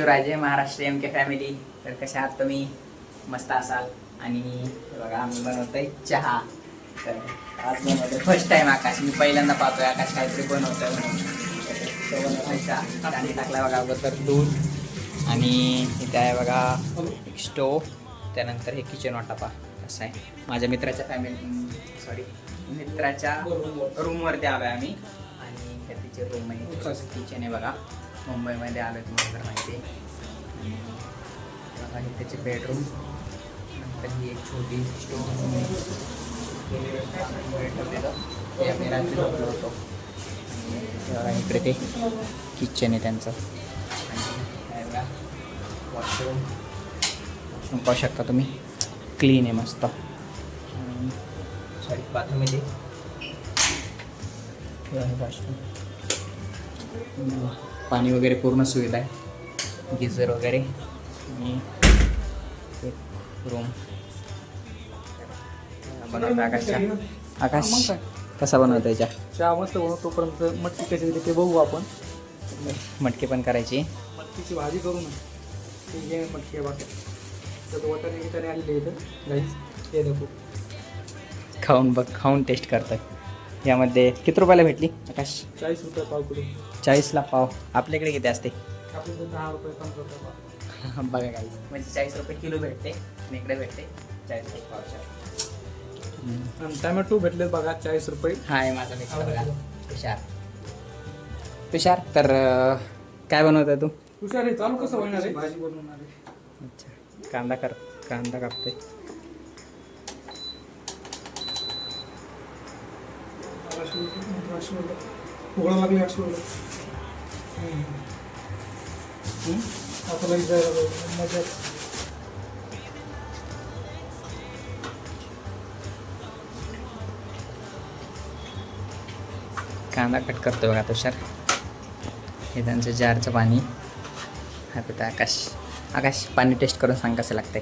Shivraje Maharashtra MK family. तर कशा आहात तुम्ही? मस्त असाल. आणि बघा आम्ही बनवतोय चहा. तर आज बनवतोय फर्स्ट टाइम आकाश. मी पहिल्यांदा पाहतोय आकाश काहीतरी बनवतोय म्हणून. तो बनवतोय चहा. आणि टाकला बघा अगोदर दूध. आणि इथे आहे बघा एक स्टोव. त्यानंतर हे किचन वाटापा असं आहे. माझ्या मित्राच्या मित्राच्या रूमवरती आलो आहे आम्ही. आणि हे तिचे रूम आहे, किचन आहे बघा. मुंबईमध्ये आलो आहे तुम्हाला तर माहिती आहे. बघा हे त्याचे बेडरूम. नंतर ही एक छोटी स्टोव ठेवलेलं ते आम्ही रात्री झोपलो होतो. बघा इकडे ते किचन आहे त्यांचं. आणि बघा वॉशरूम पाहू शकता तुम्ही. क्लीन आहे मस्त. सॉरी बाथरूममध्ये वॉशरूम. पाणी वगैरे पूर्ण सुविधा आहे. गिझर वगैरे. आणि रूम बनवतो आकाशच्या. आकाश कसा बनवतो याच्या? चहा मस्त बनवतो. तोपर्यंत मटकी कशी येते ते बघू आपण. मटकी पण करायची. मटकीची भाजी करू ना. ते घे मटकी बाकी तर वाटाणे गिटाणे आलेले इथं गाईस. हे देखो खाऊन बघ, खाऊन टेस्ट करतोय. यामध्ये किती रुपयाला भेटली आकाश? 40 रुपये पाव किलो. 40ला पाव. आपल्याकडे किती असते? आपल्याकडे 10 रुपये 15 रुपये पाव. बघा काही म्हणजे 40 रुपये किलो भेटते. आणि इकडे भेटते 40 रुपये पावशेर. आणि टमॅटो भेटले बघा 40 रुपये. हा आहे माझा मित्र बघा तुषार. तुषार तर काय बनवतोय तू? तुषार हे चालू कसं होणार आहे? भाजी बनवणार आहे. अच्छा कांदा कापतोय. उघडा लागले अक्षरला. आता लगेच जायला मजा. कांदा कट करतोय बघा तुषार. हे त्यांचं जारचं पाणी. हा पिता आकाश पाणी टेस्ट करून सांग कसं लागतंय.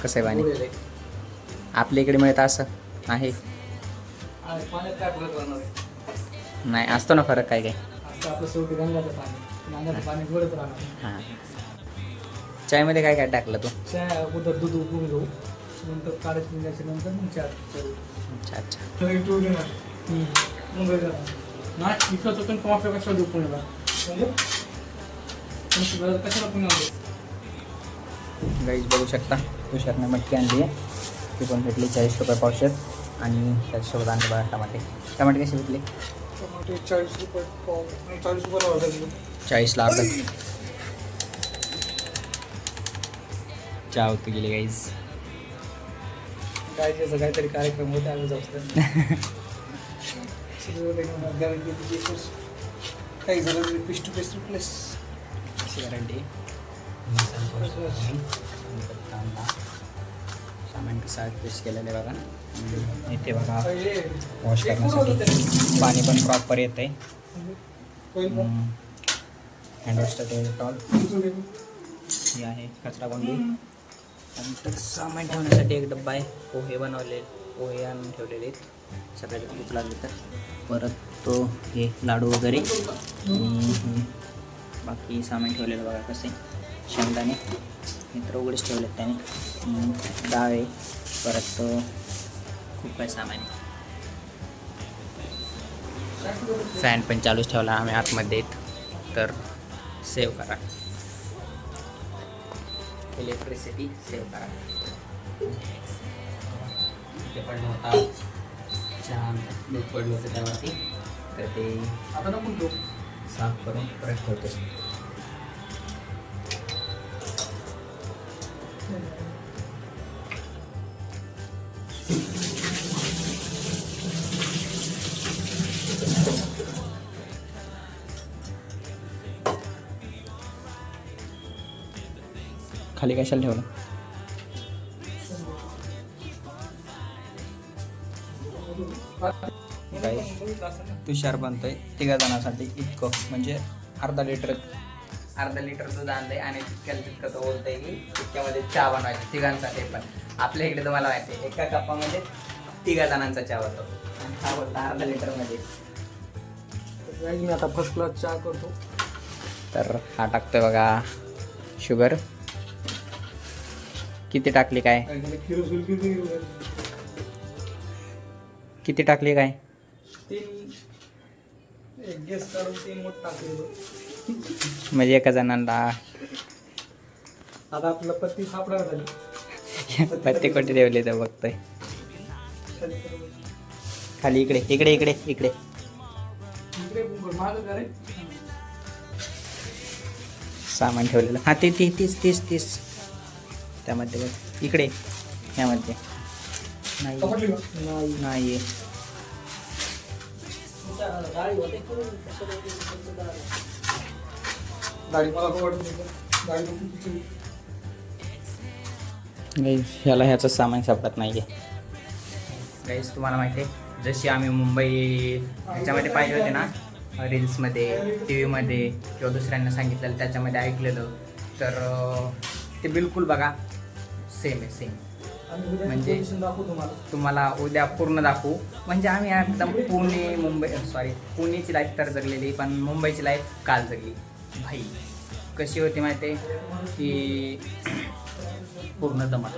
कसं आहे पाणी? आपल्या इकडे मिळतं असं आहे? पाण्यात काय फरक राहणार आहे? नाही असतो ना फरक काय काय. आता आपलं शेवटी गंगाचं पाणी. गंगाचं पाणी गोडच राहणार. हां. चायमध्ये काय काय टाकलं तू? चहा अगोदर दूध उकळून घेऊ. नंतर काढायचं निघायच्या नंतर मग चहा करू. अच्छा नाही इकडं चोकून कॉफी कशाला देऊ पुण्याला म्हणजे कशाला पुण्याला. गाईज बघू शकता तुषारने मटकी आणली आहे. ती पण भेटली 40 रुपये पावशेर. आणि त्याच्यासोबत आणले बघा टमाटे कसे भेटले? टमाटे 40 रुपये पाव. 40 रुपयाला अर्धा किलो. 40ला अर्धा. चहा होती गेली गाईज. काय त्याचा काहीतरी कार्यक्रम होता आम्ही जाऊ. काही झालं पीस टू पीस रिप्लेस अशी गॅरंटी. कांदा सामान कसं पेस्ट केलेलं आहे बघा. इथे बघा वॉश करण्यासाठी पाणी पण प्रॉपर येतं आहे. हँडवॉशचं टॉल ही आहे कचरा कोंडी. नंतर सामान ठेवण्यासाठी एक डब्बा आहे. पोहे आणून ठेवलेले आहेत. सगळ्यात भूक लागली तर. परत तो हे लाडू वगैरे. आणि बाकी सामान ठेवलेलं बघा कसे. शेंगदाणे मित्र उघडेच ठेवलेत त्याने. डाळ आहे. परत खूप काही सामान आहे. फॅन पण चालूच ठेवला आम्ही आतमध्ये. तर सेव्ह करा इलेक्ट्रिसिटी. सेव्ह करा. इथे पडलं होता चहा दूध पडलं होतं त्यावरती. तर ते आता नको देऊ. साफ करून परत ठेवतो. खाली कशाला ठेवलं? काही तुषार बनतोय 3 जणांसाठी. इतकं म्हणजे अर्धा लिटर दूध आणलंय. आणि तितकं तो बोलतंय की तितक्यामध्ये चहा बनवायचा 3 पण. आपल्या इकडे तुम्हाला माहिती आहे एका कपामध्ये 3 जणांचा चहा होतो. आणि हा बोलता अर्धा लिटरमध्ये. मी आता फर्स्ट क्लास चहा करतो. तर हा टाकतोय बघा शुगर. किती टाकली काय? किती टाकली काय? 3 एक गॅस काढून 3 मोठ टाकले. म्हणजे एका जणांना आता आपलं पत्ती सापडा झाली. प्रत्येक कोटी ठेवले तर बघतोय. खाली इकडे इकडे इकडे इकडे मागं करे सामान ठेवलेलं. हा ते 30 त्यामध्ये बघ. इकडे ह्यामध्ये नाही नाही. गाडी मला गाडी ह्याला ह्याचं सामान सापडत नाही आहे. गाईस तुम्हाला माहिती आहे जशी आम्ही मुंबई ह्याच्यामध्ये पाहिजे होते ना, रील्समध्ये, टी व्हीमध्ये किंवा दुसऱ्यांना सांगितलेलं त्याच्यामध्ये ऐकलेलं, तर ते बिलकुल बघा सेम आहे सेम. म्हणजे तुम्हाला उद्या पूर्ण दाखवू. म्हणजे आम्ही एकदम पुणेची लाईफ तर जगलेली, पण मुंबईची लाईफ काल जगली. भाई कशी होती माहिती आहे की पूर्ण दमट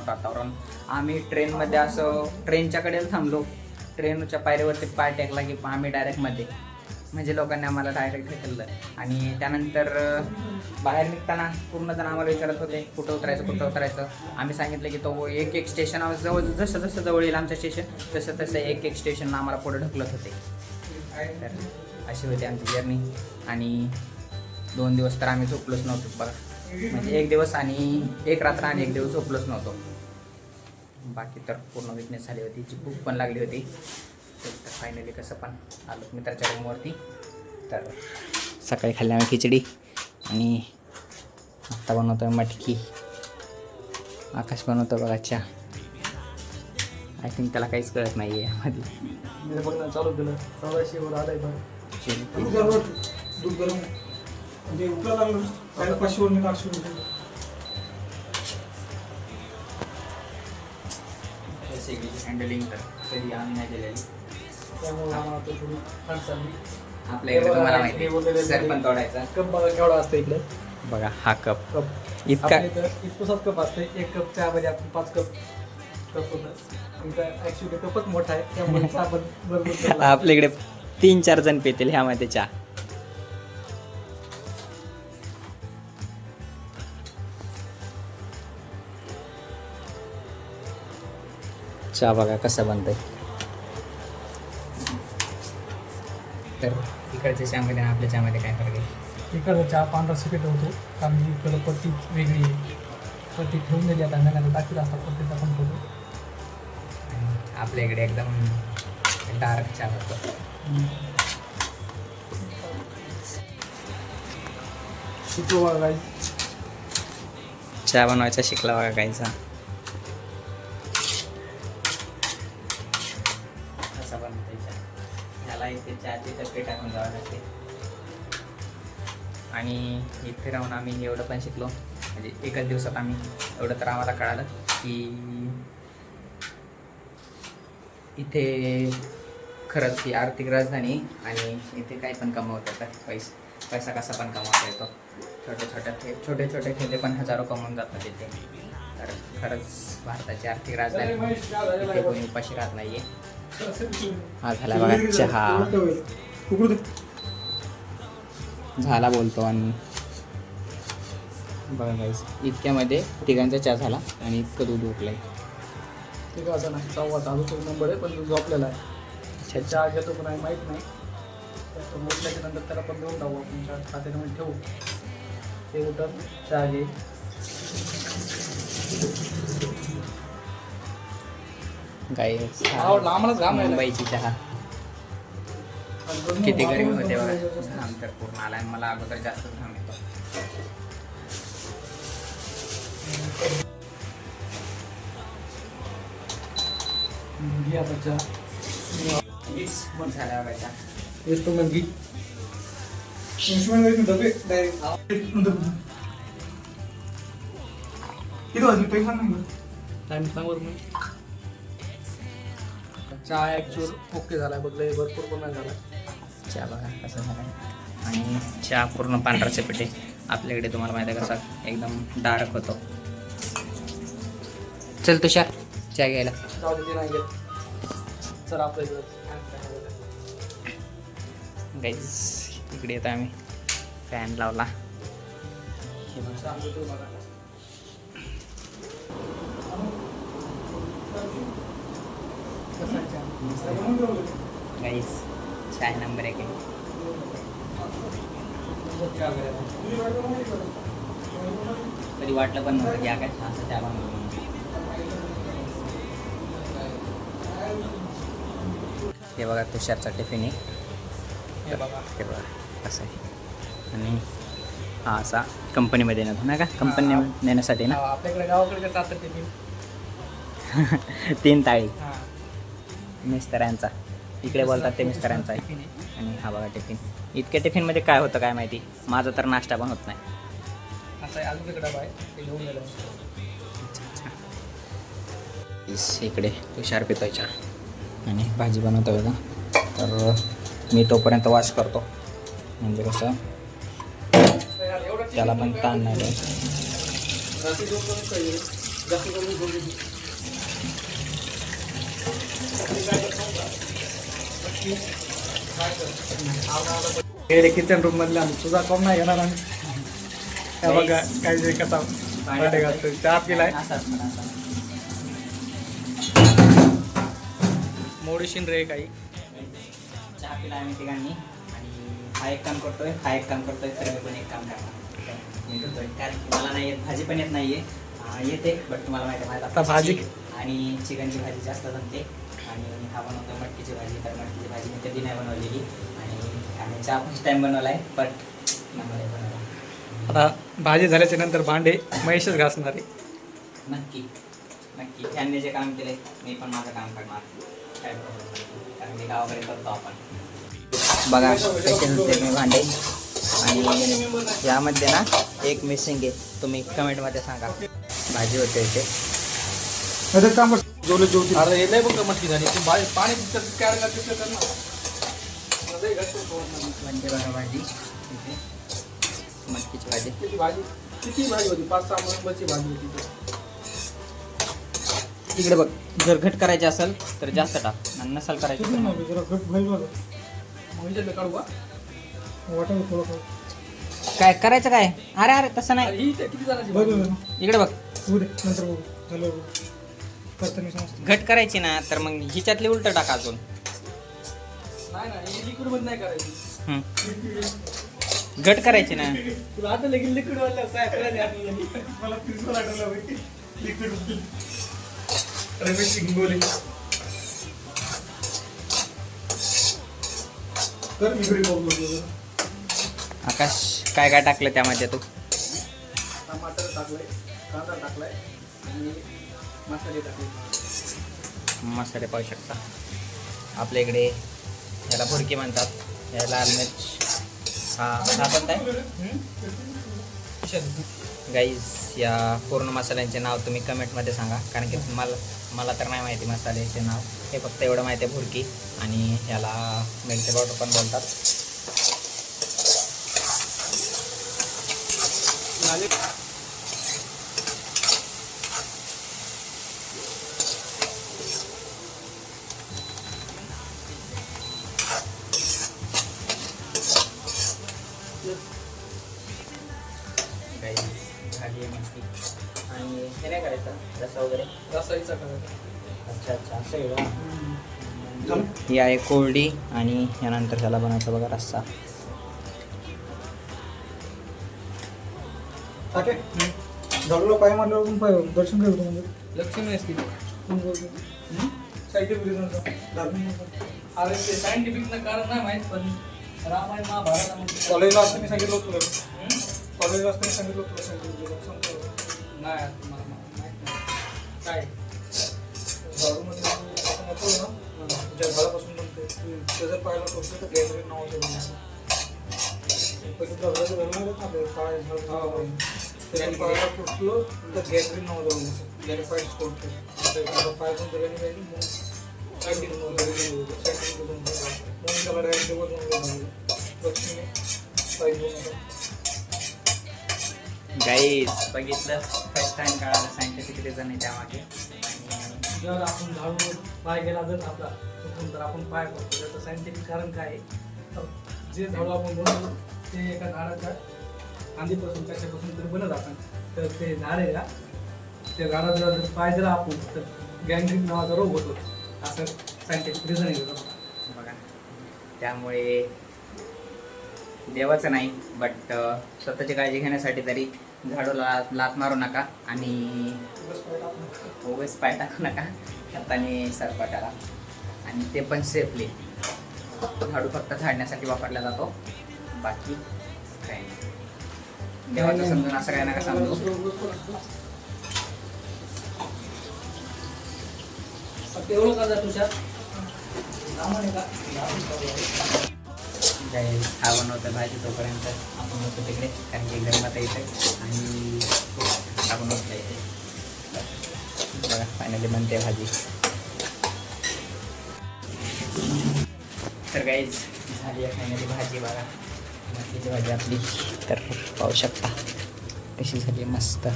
वातावरण. आम्ही ट्रेनमध्ये असं ट्रेनच्या कडेला थांबलो, ट्रेनच्या पायरीवरती पाय टेकला की आम्ही डायरेक्ट मध्ये, म्हणजे लोकांनी आम्हाला डायरेक्ट ढकललं. आणि त्यानंतर बाहेर निघताना पूर्ण जण आम्हाला विचारत होते कुठं उतरायचं. आम्ही सांगितलं की तो एक स्टेशन जवळ जसं जवळ येईल आमचं स्टेशन तसं एक स्टेशन आम्हाला पुढे ढकलत होते. तर अशी होती आमची जर्नी. आणि 2 दिवस तर आम्ही झोपलोच नव्हतो बघा. म्हणजे 1 दिवस आणि 1 रात्र आणि 1 दिवस झोपलोच नव्हतो. बाकी तर पूर्ण विकनेस झाली होती, जी भूक पण लागली होती. तर फायनली कसं पण आलो मित्राच्या रूमवरती. तर सकाळी खाल्ली आम्ही खिचडी आणि आत्ता बनवतो आहे मटकी. आकाश बनवतो बघा चहा. आय थिंक त्याला काहीच कळत नाही आहे यामध्ये. बघणं चालू केलं 1400 वर आलाय बघ. दूध गरम म्हणजे उकळा लागलं 500 वर 800 रुपये. हँडलिंग तर कधी आम्ही नाही केलेली, त्यामुळे आम्हाला आता थोडी अडचण. आपल्याकडे तुम्हाला माहिती सर पण तोडायचा. कप बघा केवढा असतं इकडे बघा. हा कप इतका इतकंच कप असते. 1 कप चहामध्ये आपण 5 कप होतं. ॲक्च्युली कपच मोठा आहे त्यामुळे चहा पण बरोबर. आपल्याकडे 3-4 जण पितील ह्यामध्ये चहा. चहा बघा कसा बनतोय. तर इकडच्या चहामध्ये आणि आपल्या चहामध्ये काय फरक आहे? इकडचा चहा पांढरा सफेद होतो कारण इकडं पत्ती वेगळी आहे. पत्ती ठेवून दिली आता नका टाकीला असतात पत्तीचा पण होतो. आपल्या इकडे एकदम डार्क चहा होतो. शिकलो बघा काही चहा बनवायचा शिकला बघा काहीचा. कसा बनतोय चहा? ह्याला इथे चहाची टक्के टाकून जावं लागते. आणि इथे राहून आम्ही एवढं पण शिकलो, म्हणजे एकच दिवसात आम्ही एवढं तर आम्हाला कळालं की इथे खरंच ही आर्थिक राजधानी आणि इथे काही पण कमवता येतात. पैसा कसा पण कमवता येतो. छोटे छोटे ठेले पण हजारो कमवून जातात इथे. तर खरंच भारताची आर्थिक राजधानी, इथे कोणी उपाशी राहत नाही आहे. हा झाला बघा चहा. झाला बोलतो आणि बघा गाईस इतक्यामध्ये तिघांचा चहा झाला आणि इतकं दूध उठलं आहे. ठीक आहे असं नाही 6 नंबर आहे पण झोपलेला आहे. चहा घेतो पण आहे माहीत नाही. तर उठल्याच्या नंतर त्याला पण देऊन टाकू आपण चहा खात्यामध्ये ठेवू. ते उठत चहा घे. गाईस आम्हालाच घाम आहे. मुंबईची चहा किती गरमी होते बघा. घाम तर पूर्ण आला आहे. मला अगोदर जास्त घाम येतो. घे आता चहा. मग झाला बघा चहा. येतो मग घे. डबे डायरेक्ट किती वाजले पैसा नाही टाईम सांगवर मग. चहा ॲक्च्युअल ओके झाला आहे बघलं भरपूर पण नाही झाला. चहा बघा कसा झाला. आणि चहा पूर्ण पांढरा सपेट आहे. आपल्याकडे तुम्हाला माहिती आहे कसा एकदम डार्क होतो. चल तुषार चहा घ्यायला. जाऊ दे, ते नाही घेत. चल आपल्या इकडं गाईज इकडे येतो आम्ही. फॅन लावला. हे बघा. सांगतो तू बघा. कसा आहे चहा? गाईज चहा नंबर 1 आहे. कधी वाटलं पण नव्हतं की काय असं चहा बनवलं. हे बघा तुषारचा टिफिन आहे. हे बघा. हे बघा असं आहे. आणि हा असा कंपनीमध्ये नेतो ना का कंपनी नेण्यासाठी ना. आपल्याकडे गावाकडे जातात ते 3 ताळी हां मिस्टरांचा. इकडे बोलतात ते मिस्टरांचा आहे. टिफिन आहे. आणि हा बघा टिफिन. इतक्या टिफिनमध्ये काय होतं काय माहिती. माझा तर नाश्ता पण होत नाही. असं आहे, अजून डबा आहे ते घेऊन गेलो. इकडे तुषार पितोय चहा आणि भाजी बनवतो बघा. तर मी तोपर्यंत वॉश करतो म्हणजे कसं त्याला पण ताण नाही द्यायचं. हे किचन रूम मधले आम्ही तुझा कॉम नाही घेणार आम्ही. हे बघा काय जे कसा भांडे घालतो. चहा पिलाय मोडीशीन रे काही. चहा पिला आम्ही तिघांनी. आणि हा एक काम करतोय हा एक काम करतोय तर मी पण एक काम करणार. मी करतोय कारण की मला नाही येत. भाजी पण येत नाही आहे. येते बट तुम्हाला माहिती आहे माझा आता भाजी आणि चिकनची भाजी जास्त जमते. आणि हा बनवतो मटकीची भाजी. तर मटकीची भाजी मी कधी नाही बनवलेली. आणि आम्ही चहा फर्स्ट टाईम बनवला आहे बट नाही बनवला. आता भाजी झाल्याच्या नंतर भांडे महेशच घासणार आहे. नक्की नक्की त्यांनी जे काम केले मी पण माझं काम करणार. काय प्रॉब्लेम नाही कारण मी गावाकडे करतो आपण. बघा कसे धुते मी भांडे. आणि यामध्ये ना एक मिसिंग आहे. तुम्ही कमेंटमध्ये सांगा. भाजी होते इथे. काम अरे हे नाही बघ मटकी झाली तू पाणी काय म्हणजे बघा भाजी इथे मटकीची भाजी. किती भाजी होती 5-6 मेंबरची भाजी होती. इकडे बघ जर घट करायची असेल तर जास्त टाक आणि नसेल करायची तर काय करायचं काय. अरे अरे तसं नाही. इकडे बघ घट करायची ना तर मग हिच्यातली उलट टाका अजून. नाही करायची घट करायची ना. तुला आता लगेच लिक्विड वाला मला प्रिन्सिपल आठवला लिक्विड रमेश हिंगोली तर मिगरी बोललो. आकाश काय काय टाकलं त्यामध्ये तू. टमाटर टाकलाय कांदा टाकलाय आणि मसाले टाकले. मसाले पाहू शकता. आपल्या इकडे याला भुरकी म्हणतात. या लाल मिर्च हा पण आहे गाईज. या पूर्ण मसाल्यांचे नाव तुम्ही कमेंटमध्ये सांगा कारण की मला तर नाही माहिती मसाल्याचे नाव. हे फक्त एवढं माहिती आहे भुरकी. आणि याला मिरची पावडर पण बोलतात. झाली आहे मटकी. आणि हे नाही करायचं रस्सा वगैरे. रसाईचा करायचा. अच्छा अच्छा असं आहे का. ही आहे कोरडी आणि यानंतर त्याला बनवायचं बघा रस्सा. झाडूला पाय मारल्यावर दर्शन करतो म्हणजे लक्ष्मी असते. अरे ते सायंटिफिक कारण नाही माहीत पण रामायण महाभारत कॉलेजला असताना सांगितलं होतं. कॉलेजला असताना सांगितलं होतं नाही मला माहीत नाही काय झाडूमध्ये ना ज्या झाडापासून बनते ते जर पाहायला कसं तर गॅदरिंग नावाचं बनवतं. पहिले दगडाचं घालून आपल्या पाय झाड त्याने पायाला फुटलं तर गॅदरिंग नावाचं बनवतं. ज्याने पाय सोडते पाय पण त्याने पाहिजे मग सायंटिफिक मग त्याला डायरेक्ट लक्ष्मी गाईस बघितलं फर्स्ट टाइम कळालं सायंटिफिक रिझन आहे त्यामागे. आणि जर आपण झाडून पाय गेला जर आपला चुकून तर आपण पाय पडतो, त्याचं सायंटिफिक कारण काय आहे, तर जे झाडू आपण बनवतो ते एका झाडाच्या फांदीपासून कशापासून तरी बनत आपण, तर ते झाड आहे का त्या झाडाचा जर पाय जर आपण तर गँग्रीन नावाचा रोग होतो, असं सायंटिफिक रिझन आहे बघा, त्यामुळे देवाचं नाही बट स्वतःची काळजी घेण्यासाठी तरी झाडूला लात मारू नका आणि उगाच पाय टाकू नका हाताने सरपटाला, आणि ते पण सेफली. झाडू फक्त झाडण्यासाठी वापरला जातो, बाकी काय नाही. देवाचं समजून असं काय नका समजू. तेवढं का तुझ्या हा बनवतो भाजी, तोपर्यंत आपण होतो तिकडे, कारण की गरमात येते आणि आपण होत येते. बघा फायनली बनते भाजी. तर गाईज झाली आहे फायनली भाजी. बघा मच्छीची भाजी आपली, तर पाहू शकता कशी झाली मस्त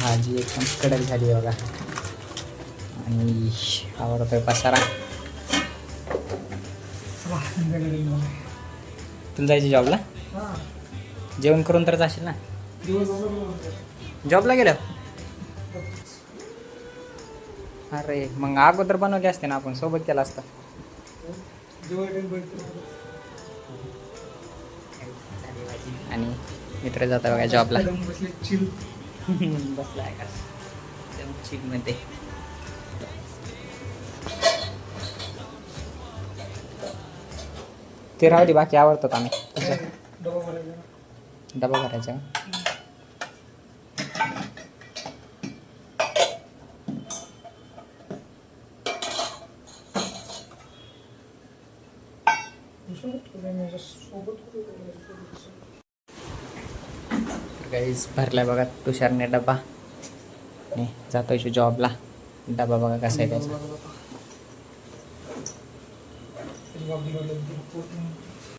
भाजी, एकदम कडक झाली बघा. आणि आवडतोय पसारा. तुला जायचं जॉबला? जेवण करून तर जाशील ना जॉबला गेलं? अरे मग अगोदर बनवले असते ना, आपण सोबत केला असता. आणि मित्र जाता बघा जॉबला. बसला आहे का चिल मध्ये. ते राहू दे, बाकी आवडतात आम्ही. डबा भरायचा गाईज भरलाय बघा तुषारने डबा. नाही जातोय जॉबला. डबा बघा कसा आहे त्याचा.